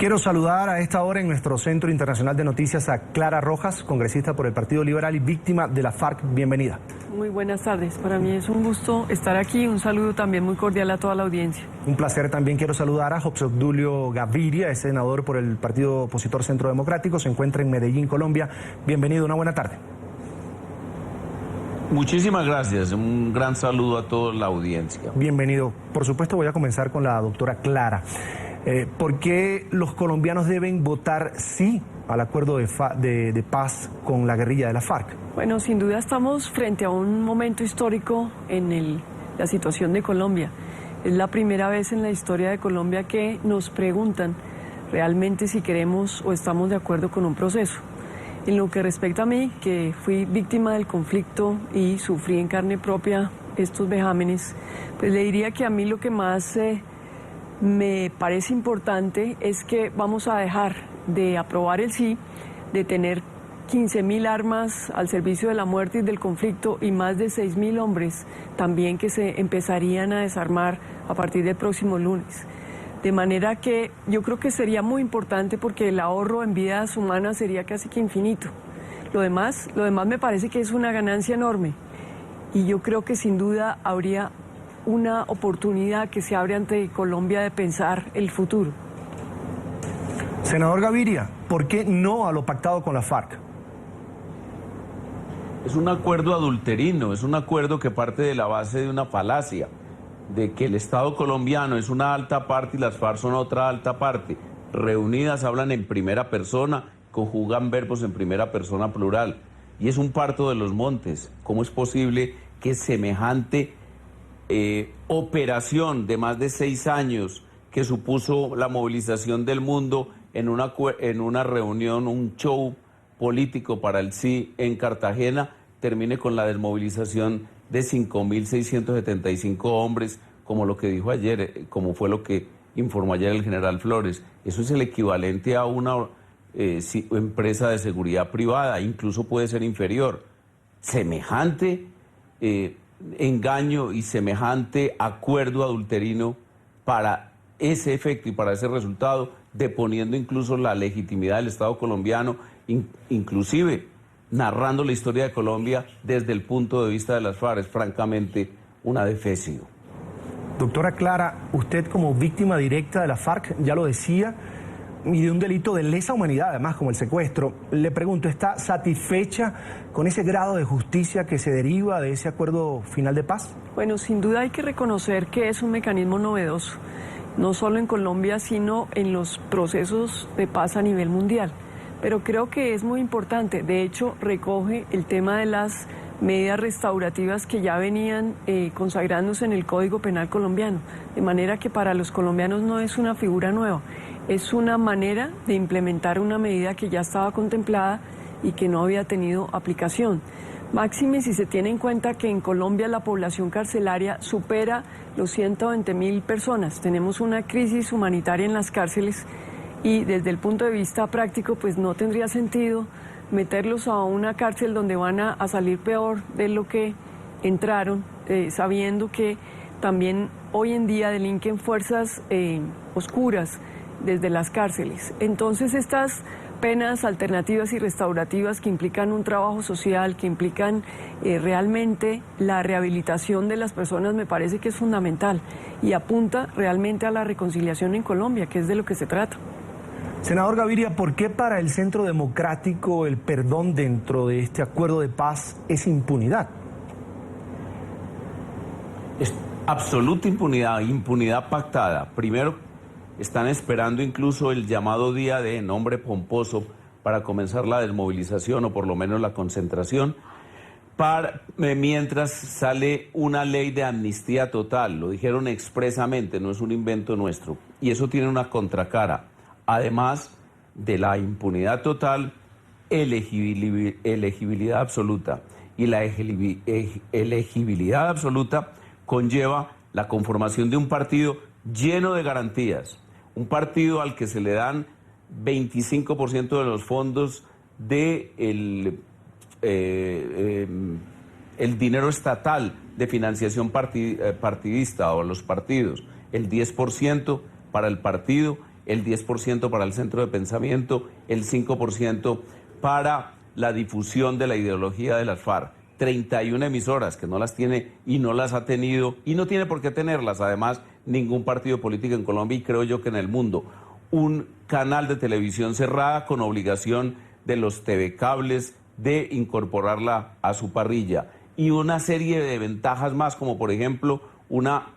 Quiero saludar a esta hora en nuestro Centro Internacional de Noticias a Clara Rojas, congresista por el Partido Liberal y víctima de la FARC. Bienvenida. Muy buenas tardes. Para mí es un gusto estar aquí. Un saludo también muy cordial a toda la audiencia. Un placer. También quiero saludar a José Obdulio Gaviria, es senador por el partido opositor Centro Democrático. Se encuentra en Medellín, Colombia. Bienvenido. Una buena tarde. Muchísimas gracias. Un gran saludo a toda la audiencia. Bienvenido. Por supuesto, voy a comenzar con la doctora Clara. ¿Por qué los colombianos deben votar sí al acuerdo de paz con la guerrilla de la FARC? Bueno, sin duda estamos frente a un momento histórico en la situación de Colombia. Es la primera vez en la historia de Colombia que nos preguntan realmente si queremos o estamos de acuerdo con un proceso. En lo que respecta a mí, que fui víctima del conflicto y sufrí en carne propia estos vejámenes, pues le diría que a mí lo que más me parece importante es que vamos a dejar de aprobar el sí, de tener 15.000 armas al servicio de la muerte y del conflicto y más de 6.000 hombres también que se empezarían a desarmar a partir del próximo lunes. De manera que yo creo que sería muy importante porque el ahorro en vidas humanas sería casi que infinito. Lo demás me parece que es una ganancia enorme y yo creo que sin duda habría una oportunidad que se abre ante Colombia de pensar el futuro. Senador Gaviria, ¿por qué no a lo pactado con la FARC? Es un acuerdo adulterino, es un acuerdo que parte de la base de una falacia, de que el Estado colombiano es una alta parte y las FARC son otra alta parte. Reunidas hablan en primera persona, conjugan verbos en primera persona plural. Y es un parto de los montes. ¿Cómo es posible que semejante operación de más de 6 años que supuso la movilización del mundo en una reunión, un show político para el sí en Cartagena, termine con la desmovilización de 5.675 hombres, como lo que dijo ayer, como fue lo que informó ayer el general Flores? Eso es el equivalente a una empresa de seguridad privada, incluso puede ser inferior. Semejante engaño y semejante acuerdo adulterino para ese efecto y para ese resultado, deponiendo incluso la legitimidad del Estado colombiano, inclusive narrando la historia de Colombia desde el punto de vista de las FARC, es francamente un adefesio. Doctora Clara, usted como víctima directa de la FARC, ya lo decía, y de un delito de lesa humanidad, además, como el secuestro, le pregunto, ¿está satisfecha con ese grado de justicia que se deriva de ese acuerdo final de paz? Bueno, sin duda hay que reconocer que es un mecanismo novedoso, no solo en Colombia, sino en los procesos de paz a nivel mundial. Pero creo que es muy importante, de hecho, recoge el tema de las medidas restaurativas que ya venían consagrándose en el Código Penal colombiano, de manera que para los colombianos no es una figura nueva. Es una manera de implementar una medida que ya estaba contemplada y que no había tenido aplicación. Máxime si se tiene en cuenta que en Colombia la población carcelaria supera los 120.000 personas. Tenemos una crisis humanitaria en las cárceles y desde el punto de vista práctico pues no tendría sentido meterlos a una cárcel donde van a salir peor de lo que entraron, sabiendo que también hoy en día delinquen fuerzas oscuras desde las cárceles. Entonces estas penas alternativas y restaurativas que implican un trabajo social, que implican realmente la rehabilitación de las personas, me parece que es fundamental y apunta realmente a la reconciliación en Colombia, que es de lo que se trata. Senador Gaviria, ¿por qué para el Centro Democrático el perdón dentro de este acuerdo de paz es impunidad? Es absoluta impunidad, impunidad pactada. Primero, están esperando incluso el llamado día de nombre pomposo para comenzar la desmovilización o por lo menos la concentración, mientras sale una ley de amnistía total. Lo dijeron expresamente, no es un invento nuestro. Y eso tiene una contracara. Además de la impunidad total, elegibilidad absoluta. Y la elegibilidad absoluta conlleva la conformación de un partido lleno de garantías. Un partido al que se le dan 25% de los fondos del el dinero estatal de financiación partidista o los partidos, el 10% para el partido el 10% para el centro de pensamiento, el 5% para la difusión de la ideología de las FARC. 31 emisoras que no las tiene y no las ha tenido y no tiene por qué tenerlas, además, ningún partido político en Colombia y creo yo que en el mundo. Un canal de televisión cerrada con obligación de los TV cables de incorporarla a su parrilla y una serie de ventajas más, como por ejemplo una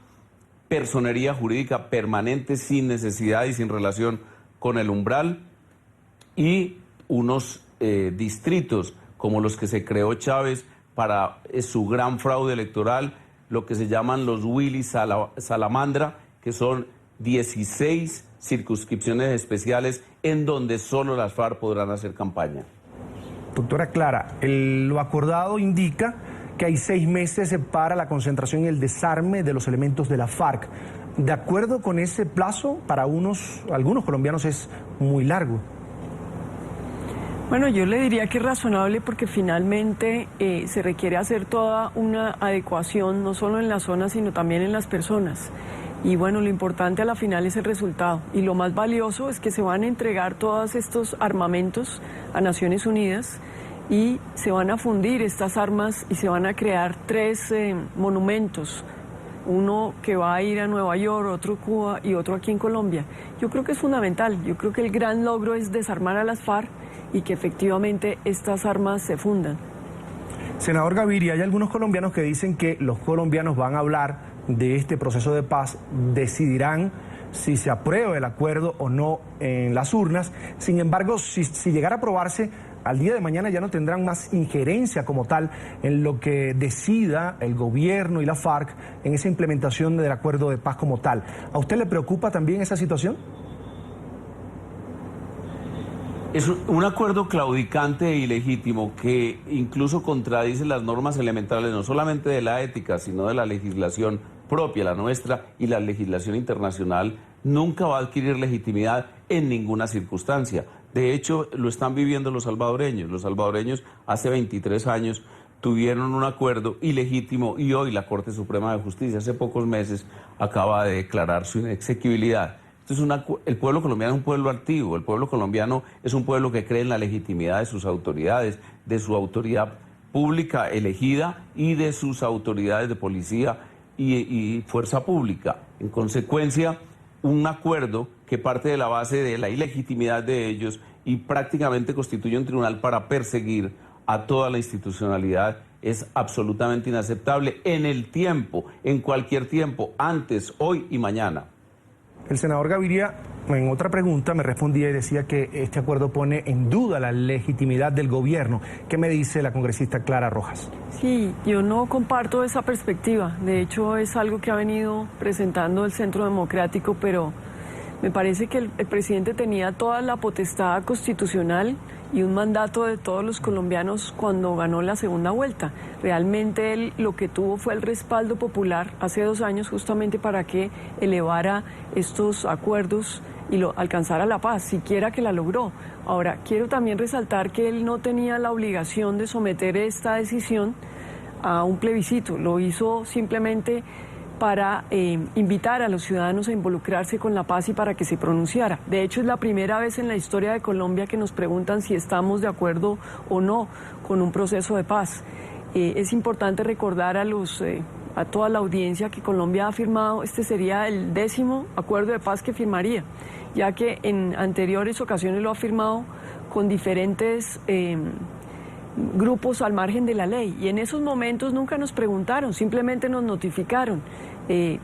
personería jurídica permanente sin necesidad y sin relación con el umbral y unos distritos como los que se creó Chávez para su gran fraude electoral, lo que se llaman los Willy Salamandra, que son 16 circunscripciones especiales en donde solo las FARC podrán hacer campaña. Doctora Clara, lo acordado indica que hay 6 meses para la concentración y el desarme de los elementos de la FARC. De acuerdo con ese plazo, para algunos colombianos es muy largo. Bueno, yo le diría que es razonable porque finalmente se requiere hacer toda una adecuación, no solo en las zonas, sino también en las personas. Y bueno, lo importante a la final es el resultado. Y lo más valioso es que se van a entregar todos estos armamentos a Naciones Unidas y se van a fundir estas armas y se van a crear 3 monumentos. Uno que va a ir a Nueva York, otro Cuba y otro aquí en Colombia. Yo creo que es fundamental. Yo creo que el gran logro es desarmar a las FARC y que efectivamente estas armas se fundan. Senador Gaviria, hay algunos colombianos que dicen que los colombianos van a hablar de este proceso de paz, decidirán si se aprueba el acuerdo o no en las urnas. Sin embargo, si llegara a aprobarse, al día de mañana ya no tendrán más injerencia como tal en lo que decida el gobierno y la FARC en esa implementación del acuerdo de paz como tal. ¿A usted le preocupa también esa situación? Es un acuerdo claudicante e ilegítimo que incluso contradice las normas elementales no solamente de la ética, sino de la legislación propia, la nuestra, y la legislación internacional. Nunca va a adquirir legitimidad en ninguna circunstancia. De hecho, lo están viviendo los salvadoreños. Los salvadoreños hace 23 años tuvieron un acuerdo ilegítimo y hoy la Corte Suprema de Justicia, hace pocos meses, acaba de declarar su inexequibilidad. Entonces, el pueblo colombiano es un pueblo activo, el pueblo colombiano es un pueblo que cree en la legitimidad de sus autoridades, de su autoridad pública elegida y de sus autoridades de policía y fuerza pública. En consecuencia, un acuerdo que parte de la base de la ilegitimidad de ellos y prácticamente constituye un tribunal para perseguir a toda la institucionalidad es absolutamente inaceptable en el tiempo, en cualquier tiempo, antes, hoy y mañana. El senador Gaviria, en otra pregunta, me respondía y decía que este acuerdo pone en duda la legitimidad del gobierno. ¿Qué me dice la congresista Clara Rojas? Sí, yo no comparto esa perspectiva. De hecho, es algo que ha venido presentando el Centro Democrático, pero me parece que el presidente tenía toda la potestad constitucional y un mandato de todos los colombianos cuando ganó la segunda vuelta. Realmente él lo que tuvo fue el respaldo popular hace 2 años justamente para que elevara estos acuerdos y alcanzara la paz, siquiera que la logró. Ahora, quiero también resaltar que él no tenía la obligación de someter esta decisión a un plebiscito, lo hizo simplemente para invitar a los ciudadanos a involucrarse con la paz y para que se pronunciara. De hecho, es la primera vez en la historia de Colombia que nos preguntan si estamos de acuerdo o no con un proceso de paz. Es importante recordar a toda la audiencia que Colombia ha firmado, este sería el 10º acuerdo de paz que firmaría, ya que en anteriores ocasiones lo ha firmado con diferentes grupos al margen de la ley, y en esos momentos nunca nos preguntaron, simplemente nos notificaron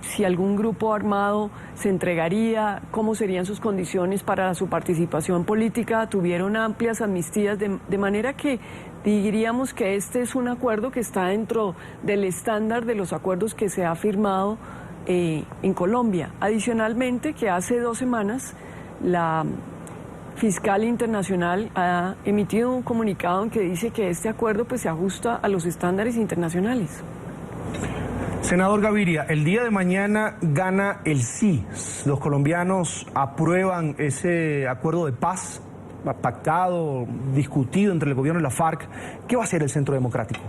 si algún grupo armado se entregaría, cómo serían sus condiciones para su participación política. Tuvieron amplias amnistías, de manera que diríamos que este es un acuerdo que está dentro del estándar de los acuerdos que se ha firmado en Colombia. Adicionalmente, que hace 2 semanas la fiscal internacional ha emitido un comunicado en que dice que este acuerdo pues se ajusta a los estándares internacionales. Senador Gaviria, el día de mañana gana el sí. Los colombianos aprueban ese acuerdo de paz pactado, discutido entre el gobierno y la FARC. ¿Qué va a hacer el Centro Democrático?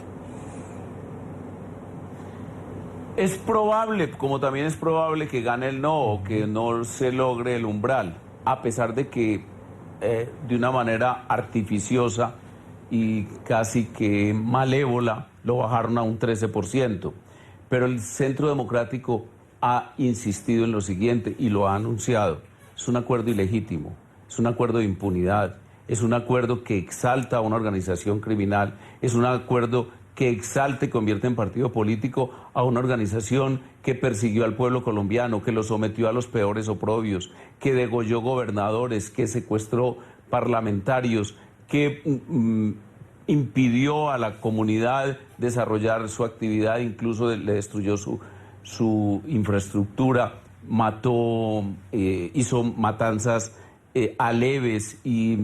Es probable, como también es probable que gane el no o que no se logre el umbral. a pesar de que de una manera artificiosa y casi que malévola lo bajaron a un 13%. Pero el Centro Democrático ha insistido en lo siguiente y lo ha anunciado. Es un acuerdo ilegítimo, es un acuerdo de impunidad, es un acuerdo que exalta a una organización criminal, es un acuerdo que exalta y convierte en partido político a una organización que persiguió al pueblo colombiano, que lo sometió a los peores oprobios, que degolló gobernadores, que secuestró parlamentarios, que impidió a la comunidad desarrollar su actividad, incluso le destruyó su infraestructura, mató, hizo matanzas aleves y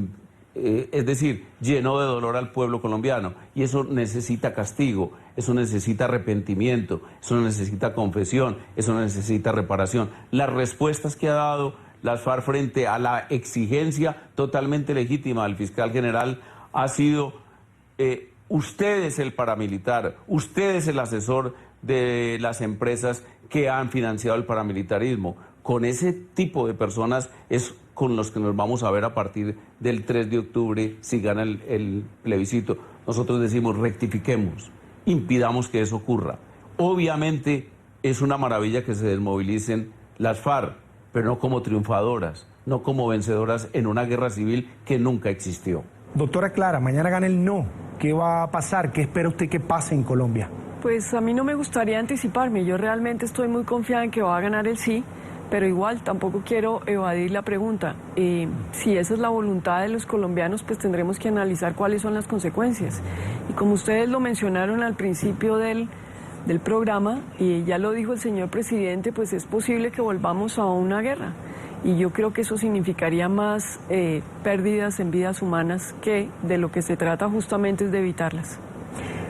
es decir, llenó de dolor al pueblo colombiano. Y eso necesita castigo, eso necesita arrepentimiento, eso necesita confesión, eso necesita reparación. Las respuestas que ha dado las FARC frente a la exigencia totalmente legítima del fiscal general ha sido: usted es el paramilitar, usted es el asesor de las empresas que han financiado el paramilitarismo. Con ese tipo de personas es con los que nos vamos a ver a partir del 3 de octubre si gana el plebiscito. Nosotros decimos: rectifiquemos, impidamos que eso ocurra. Obviamente es una maravilla que se desmovilicen las FARC, pero no como triunfadoras, no como vencedoras en una guerra civil que nunca existió. Doctora Clara, mañana gana el no. ¿Qué va a pasar? ¿Qué espera usted que pase en Colombia? Pues a mí no me gustaría anticiparme. Yo realmente estoy muy confiada en que va a ganar el sí, pero igual tampoco quiero evadir la pregunta. Si esa es la voluntad de los colombianos, pues tendremos que analizar cuáles son las consecuencias. Y como ustedes lo mencionaron al principio del programa, y ya lo dijo el señor presidente, pues es posible que volvamos a una guerra. Y yo creo que eso significaría más pérdidas en vidas humanas, que de lo que se trata justamente es de evitarlas.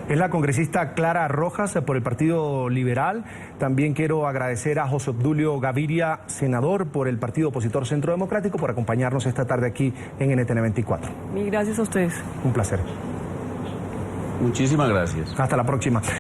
Es la congresista Clara Rojas por el Partido Liberal. También quiero agradecer a José Obdulio Gaviria, senador por el Partido Opositor Centro Democrático, por acompañarnos esta tarde aquí en NTN 24. Mil gracias a ustedes. Un placer. Muchísimas gracias. Hasta la próxima.